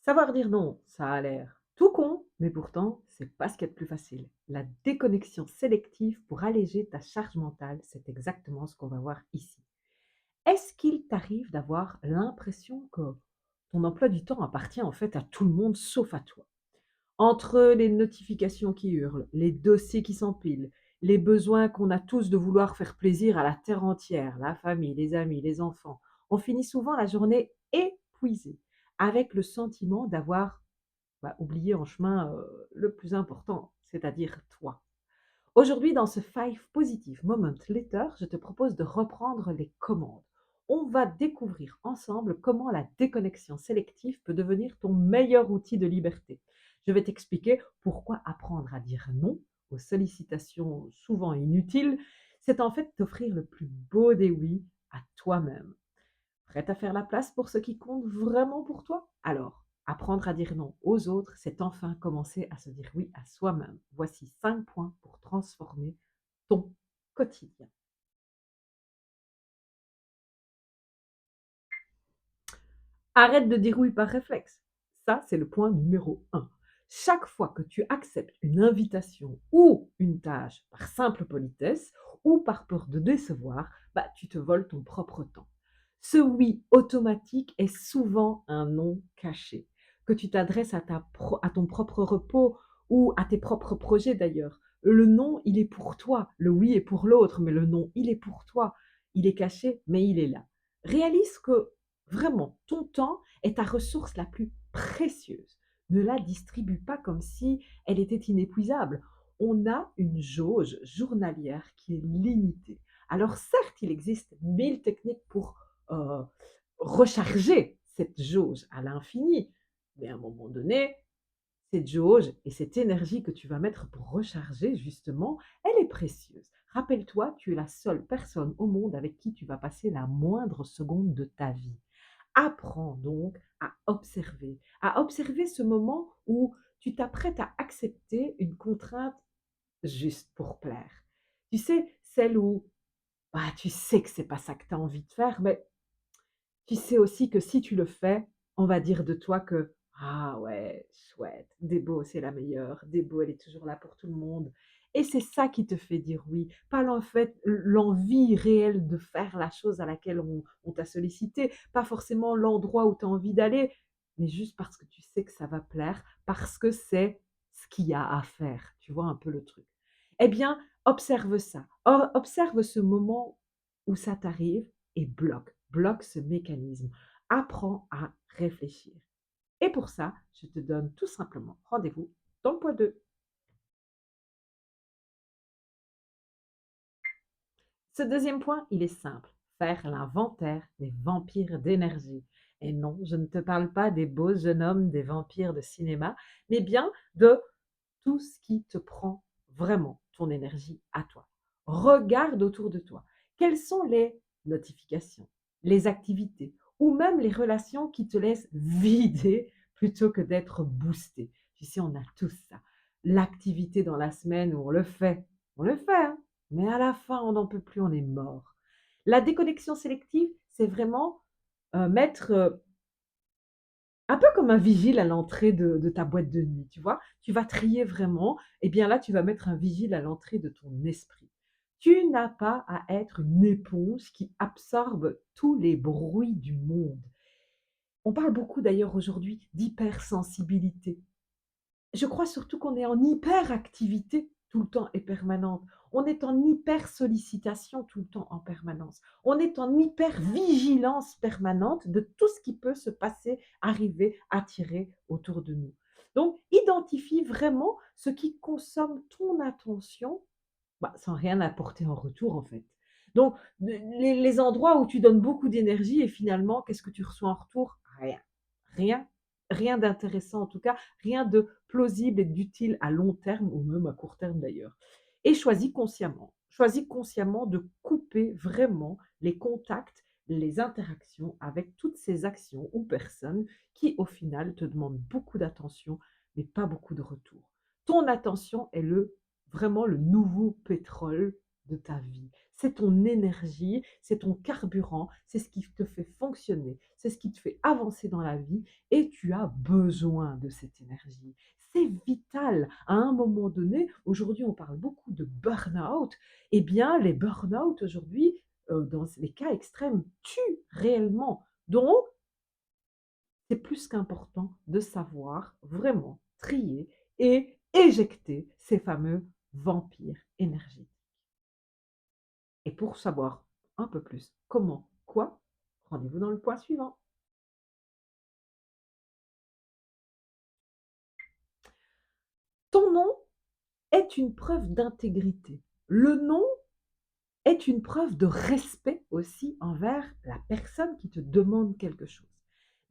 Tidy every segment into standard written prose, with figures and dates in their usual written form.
Savoir dire non, ça a l'air tout con, mais pourtant, c'est pas ce qu'il y a de plus facile. La déconnexion sélective pour alléger ta charge mentale, c'est exactement ce qu'on va voir ici. Est-ce qu'il t'arrive d'avoir l'impression que ton emploi du temps appartient en fait à tout le monde sauf à toi? Entre les notifications qui hurlent, les dossiers qui s'empilent, les besoins qu'on a tous de vouloir faire plaisir à la terre entière, la famille, les amis, les enfants, on finit souvent la journée épuisé, avec le sentiment d'avoir oublié en chemin le plus important, c'est-à-dire toi. Aujourd'hui, dans ce Five Positive Moment Letter, je te propose de reprendre les commandes. On va découvrir ensemble comment la déconnexion sélective peut devenir ton meilleur outil de liberté. Je vais t'expliquer pourquoi apprendre à dire non aux sollicitations souvent inutiles, c'est en fait t'offrir le plus beau des oui à toi-même. Prête à faire la place pour ce qui compte vraiment pour toi? Alors, apprendre à dire non aux autres, c'est enfin commencer à se dire oui à soi-même. Voici 5 points pour transformer ton quotidien. Arrête de dire oui par réflexe. Ça, c'est le point numéro un. Chaque fois que tu acceptes une invitation ou une tâche par simple politesse ou par peur de décevoir, tu te voles ton propre temps. Ce oui automatique est souvent un non caché. Que tu t'adresses à ton propre repos ou à tes propres projets d'ailleurs. Le non, il est pour toi. Le oui est pour l'autre, mais le non, il est pour toi. Il est caché, mais il est là. Réalise que vraiment, ton temps est ta ressource la plus précieuse. Ne la distribue pas comme si elle était inépuisable. On a une jauge journalière qui est limitée. Alors certes, il existe 1000 techniques pour euh, recharger cette jauge à l'infini, mais à un moment donné, cette jauge et cette énergie que tu vas mettre pour recharger, justement, elle est précieuse. Rappelle-toi, tu es la seule personne au monde avec qui tu vas passer la moindre seconde de ta vie. Apprends donc à observer ce moment où tu t'apprêtes à accepter une contrainte juste pour plaire. Tu sais, celle où tu sais que c'est pas ça que tu as envie de faire, mais tu sais aussi que si tu le fais, on va dire de toi que ah ouais, chouette, Debo, c'est la meilleure, Debo, elle est toujours là pour tout le monde. Et c'est ça qui te fait dire oui, pas l'envie réelle de faire la chose à laquelle on t'a sollicité, pas forcément l'endroit où tu as envie d'aller, mais juste parce que tu sais que ça va plaire, parce que c'est ce qu'il y a à faire. Tu vois un peu le truc. Eh bien, observe ça. Observe ce moment où ça t'arrive et bloque ce mécanisme. Apprends à réfléchir. Et pour ça, je te donne tout simplement rendez-vous dans le point 2. Ce deuxième point, il est simple. Faire l'inventaire des vampires d'énergie. Et non, je ne te parle pas des beaux jeunes hommes des vampires de cinéma, mais bien de tout ce qui te prend vraiment ton énergie à toi. Regarde autour de toi. Quelles sont les notifications, les activités ou même les relations qui te laissent vider plutôt que d'être boosté. Tu sais, on a tous ça. L'activité dans la semaine où on le fait, hein, mais à la fin, on n'en peut plus, on est mort. La déconnexion sélective, c'est vraiment mettre un peu comme un vigile à l'entrée de ta boîte de nuit, tu vois? Tu vas trier vraiment, et bien là, tu vas mettre un vigile à l'entrée de ton esprit. Tu n'as pas à être une éponge qui absorbe tous les bruits du monde. On parle beaucoup d'ailleurs aujourd'hui d'hypersensibilité. Je crois surtout qu'on est en hyperactivité tout le temps et permanente. On est en hyper-sollicitation tout le temps en permanence. On est en hyper-vigilance permanente de tout ce qui peut se passer, arriver, attirer autour de nous. Donc, identifie vraiment ce qui consomme ton attention, sans rien apporter en retour en fait. Donc, les endroits où tu donnes beaucoup d'énergie et finalement, qu'est-ce que tu reçois en retour? Rien. Rien. Rien d'intéressant en tout cas, rien de plausible et d'utile à long terme ou même à court terme d'ailleurs. Et choisis consciemment. Choisis consciemment de couper vraiment les contacts, les interactions avec toutes ces actions ou personnes qui, au final, te demandent beaucoup d'attention, mais pas beaucoup de retour. Ton attention est vraiment le nouveau pétrole de ta vie. C'est ton énergie, c'est ton carburant, c'est ce qui te fait fonctionner, c'est ce qui te fait avancer dans la vie et tu as besoin de cette énergie. C'est vital. À un moment donné, aujourd'hui, on parle beaucoup de burn-out. Eh bien, les burn-out aujourd'hui, dans les cas extrêmes, tuent réellement. Donc, c'est plus qu'important de savoir vraiment trier et éjecter ces fameux vampires énergétiques. Et pour savoir un peu plus comment, quoi, rendez-vous dans le point suivant. Ton nom est une preuve d'intégrité. Le nom est une preuve de respect aussi envers la personne qui te demande quelque chose.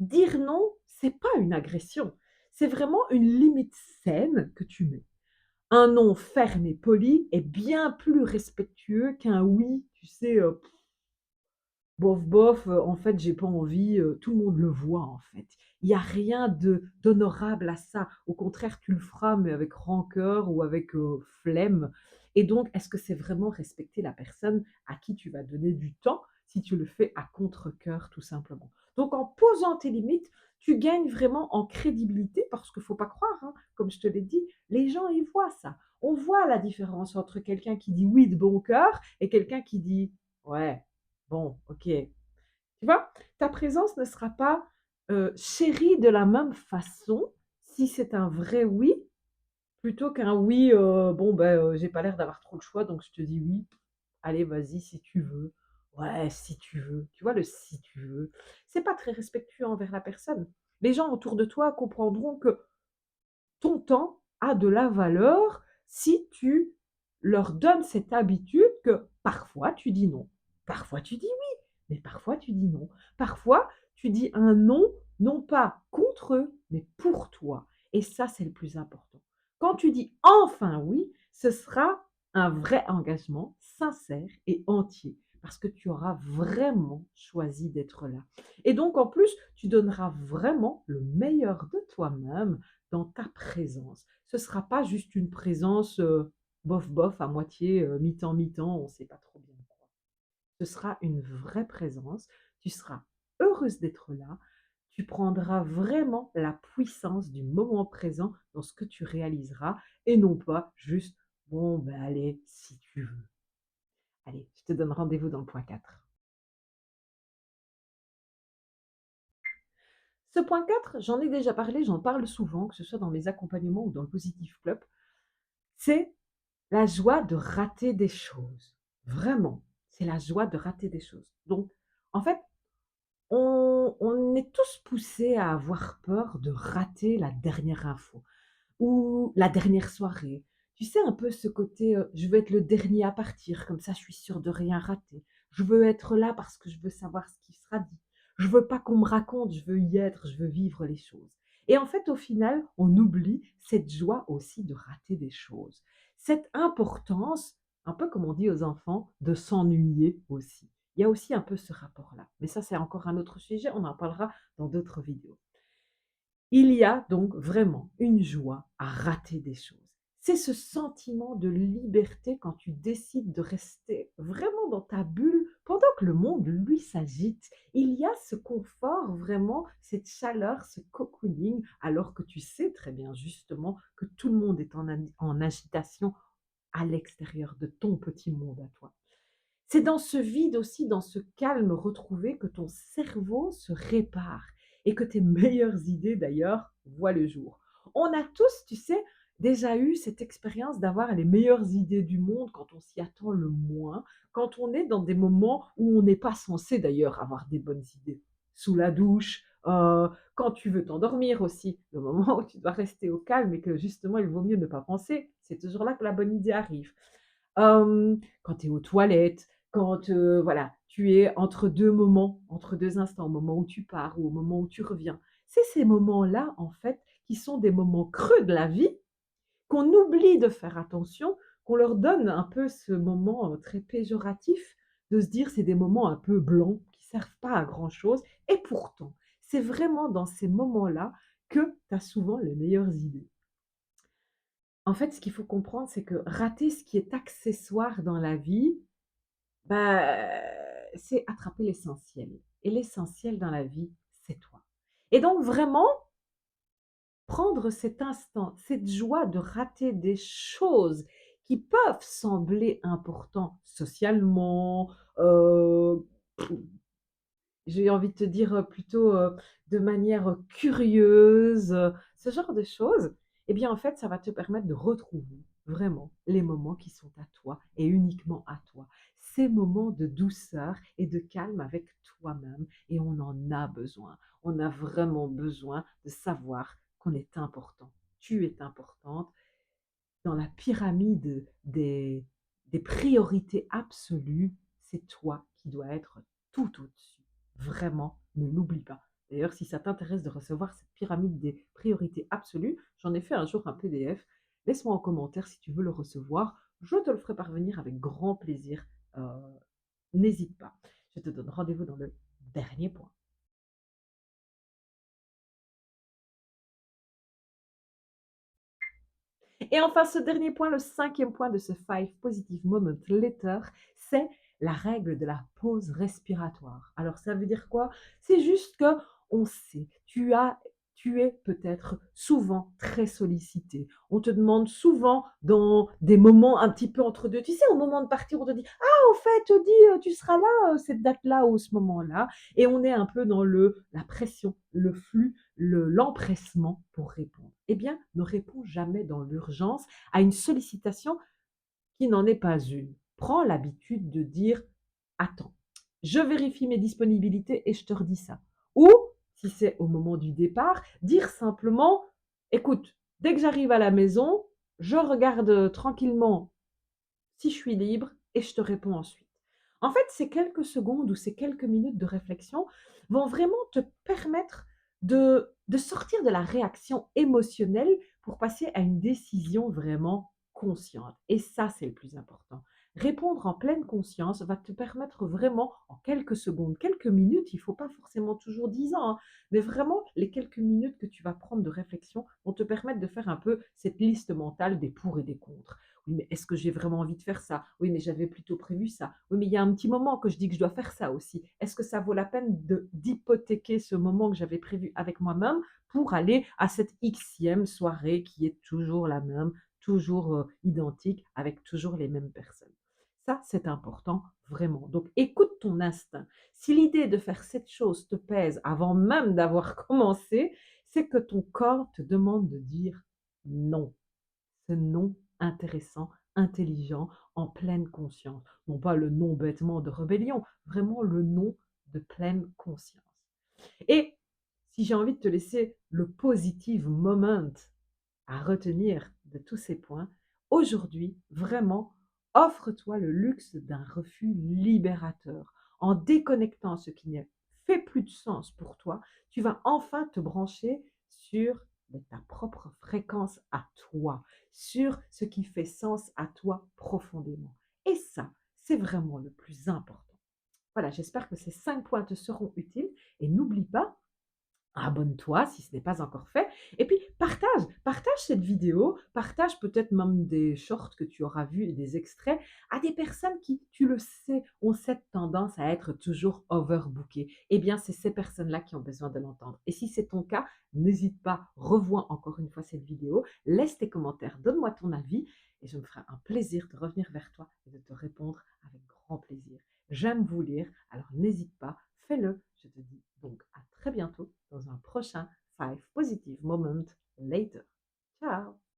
Dire non, c'est pas une agression, c'est vraiment une limite saine que tu mets. Un non ferme et poli est bien plus respectueux qu'un oui, tu sais, bof bof, en fait, j'ai pas envie, tout le monde le voit, en fait. Il y a rien de d'honorable à ça. Au contraire, tu le feras, mais avec rancœur ou avec, flemme et donc est-ce que c'est vraiment respecter la personne à qui tu vas donner du temps, si tu le fais à contre-cœur, tout simplement? Donc en posant tes limites, tu gagnes vraiment en crédibilité parce qu'il faut pas croire, hein, comme je te l'ai dit, les gens, ils voient ça. On voit la différence entre quelqu'un qui dit «oui» de bon cœur et quelqu'un qui dit: «Ouais». Bon, OK. Tu vois? Ta présence ne sera pas, chérie de la même façon si c'est un vrai oui, plutôt qu'un oui, bon, ben, j'ai pas l'air d'avoir trop le choix, donc je te dis oui. Allez, vas-y si tu veux. Ouais, si tu veux. Tu vois le «si tu veux»? C'est pas très respectueux envers la personne. Les gens autour de toi comprendront que ton temps a de la valeur si tu leur donnes cette habitude que parfois tu dis non, parfois tu dis oui, mais parfois tu dis non. Parfois, tu dis un non, non pas contre eux, mais pour toi. Et ça, c'est le plus important. Quand tu dis enfin oui, ce sera un vrai engagement sincère et entier parce que tu auras vraiment choisi d'être là. Et donc, en plus, tu donneras vraiment le meilleur de toi-même dans ta présence. Ce ne sera pas juste une présence, bof bof, à moitié, mi-temps, mi-temps, on ne sait pas trop bien quoi. Ce sera une vraie présence, tu seras heureuse d'être là, tu prendras vraiment la puissance du moment présent dans ce que tu réaliseras et non pas juste: «Bon, ben, allez, si tu veux». Allez, je te donne rendez-vous dans le point 4. Ce point 4, j'en ai déjà parlé, j'en parle souvent, que ce soit dans mes accompagnements ou dans le Positive Club, c'est la joie de rater des choses. Vraiment, c'est la joie de rater des choses. Donc, en fait, on est tous poussés à avoir peur de rater la dernière info ou la dernière soirée. Tu sais, un peu ce côté, je veux être le dernier à partir, comme ça je suis sûre de rien rater. Je veux être là parce que je veux savoir ce qui sera dit. Je veux pas qu'on me raconte, je veux y être, je veux vivre les choses. Et en fait, au final, on oublie cette joie aussi de rater des choses. Cette importance, un peu comme on dit aux enfants, de s'ennuyer aussi. Il y a aussi un peu ce rapport-là. Mais ça, c'est encore un autre sujet, on en parlera dans d'autres vidéos. Il y a donc vraiment une joie à rater des choses. C'est ce sentiment de liberté quand tu décides de rester vraiment dans ta bulle pendant que le monde, lui, s'agite. Il y a ce confort, vraiment, cette chaleur, ce cocooning, alors que tu sais très bien justement que tout le monde est en agitation à l'extérieur de ton petit monde à toi. C'est dans ce vide aussi, dans ce calme retrouvé que ton cerveau se répare et que tes meilleures idées d'ailleurs voient le jour. On a tous, tu sais, déjà eu cette expérience d'avoir les meilleures idées du monde quand on s'y attend le moins, quand on est dans des moments où on n'est pas censé d'ailleurs avoir des bonnes idées. Sous la douche, quand tu veux t'endormir aussi, le moment où tu dois rester au calme et que justement il vaut mieux ne pas penser, c'est toujours là que la bonne idée arrive. Quand tu es aux toilettes, quand, voilà, tu es entre 2 moments, entre 2 instants, au moment où tu pars ou au moment où tu reviens. C'est ces moments-là, en fait, qui sont des moments creux de la vie, qu'on oublie de faire attention, qu'on leur donne un peu ce moment, très péjoratif de se dire: «C'est des moments un peu blancs qui servent pas à grand chose» et pourtant, c'est vraiment dans ces moments-là que tu as souvent les meilleures idées. En fait, ce qu'il faut comprendre, c'est que rater ce qui est accessoire dans la vie, bah, c'est attraper l'essentiel. et l'essentiel dans la vie, c'est toi. Et donc vraiment, prendre cet instant, cette joie de rater des choses qui peuvent sembler importantes socialement, j'ai envie de te dire, plutôt, de manière, curieuse, ce genre de choses, eh bien, en fait, ça va te permettre de retrouver vraiment les moments qui sont à toi et uniquement à toi. Ces moments de douceur et de calme avec toi-même et on en a besoin. On a vraiment besoin de savoir qu'on est important. Tu es importante dans la pyramide des priorités absolues, c'est toi qui dois être tout au-dessus. Vraiment, ne l'oublie pas. D'ailleurs, si ça t'intéresse de recevoir cette pyramide des priorités absolues, j'en ai fait un jour un PDF. Laisse-moi en commentaire si tu veux le recevoir. Je te le ferai parvenir avec grand plaisir. Euh, N'hésite pas. Je te donne rendez-vous dans le dernier point. Et enfin, ce dernier point, le cinquième point de ce Five Positive Moment Letter, c'est la règle de la pause respiratoire. Alors, ça veut dire quoi? C'est juste que on sait, tu es peut-être souvent très sollicité. On te demande souvent dans des moments un petit peu entre deux. Tu sais, au moment de partir, on te dit, ah, au fait, dis, tu seras là, cette date-là ou ce moment-là. Et on est un peu dans la pression, le flux, l'empressement pour répondre. Eh bien, ne réponds jamais dans l'urgence à une sollicitation qui n'en est pas une. Prends l'habitude de dire attends, je vérifie mes disponibilités et je te redis ça. Ou, si c'est au moment du départ, dire simplement écoute, dès que j'arrive à la maison, je regarde tranquillement si je suis libre et je te réponds ensuite. En fait, ces quelques secondes ou ces quelques minutes de réflexion vont vraiment te permettre de sortir de la réaction émotionnelle pour passer à une décision vraiment consciente. Et ça, c'est le plus important. Répondre en pleine conscience va te permettre vraiment, en quelques secondes, quelques minutes, il ne faut pas forcément toujours 10 ans, hein, mais vraiment les quelques minutes que tu vas prendre de réflexion vont te permettre de faire un peu cette liste mentale des pour et des contre. Oui, mais est-ce que j'ai vraiment envie de faire ça? Oui, mais j'avais plutôt prévu ça. Oui, mais il y a un petit moment que je dis que je dois faire ça aussi. Est-ce que ça vaut la peine d'hypothéquer ce moment que j'avais prévu avec moi-même pour aller à cette Xème soirée qui est toujours la même, toujours identique, avec toujours les mêmes personnes? Ça, c'est important, vraiment. Donc, écoute ton instinct. Si l'idée de faire cette chose te pèse avant même d'avoir commencé, c'est que ton corps te demande de dire non. Ce non intéressant, intelligent, en pleine conscience. Non pas le non bêtement de rébellion, vraiment le non de pleine conscience. Et si j'ai envie de te laisser le positive moment à retenir de tous ces points, aujourd'hui, vraiment, offre-toi le luxe d'un refus libérateur. En déconnectant ce qui ne fait plus de sens pour toi, tu vas enfin te brancher sur ta propre fréquence à toi, sur ce qui fait sens à toi profondément. Et ça, c'est vraiment le plus important. Voilà, j'espère que ces 5 points te seront utiles et n'oublie pas, abonne-toi si ce n'est pas encore fait. Et puis partage cette vidéo, partage peut-être même des shorts que tu auras vus et des extraits à des personnes qui, tu le sais, ont cette tendance à être toujours overbookées. Eh bien, c'est ces personnes-là qui ont besoin de l'entendre. Et si c'est ton cas, n'hésite pas, revois encore une fois cette vidéo, laisse tes commentaires, donne-moi ton avis et je me ferai un plaisir de revenir vers toi et de te répondre avec grand plaisir. J'aime vous lire, alors n'hésite pas, fais-le. Je te dis donc à très bientôt dans un prochain Five Positive Moments Later. Ciao!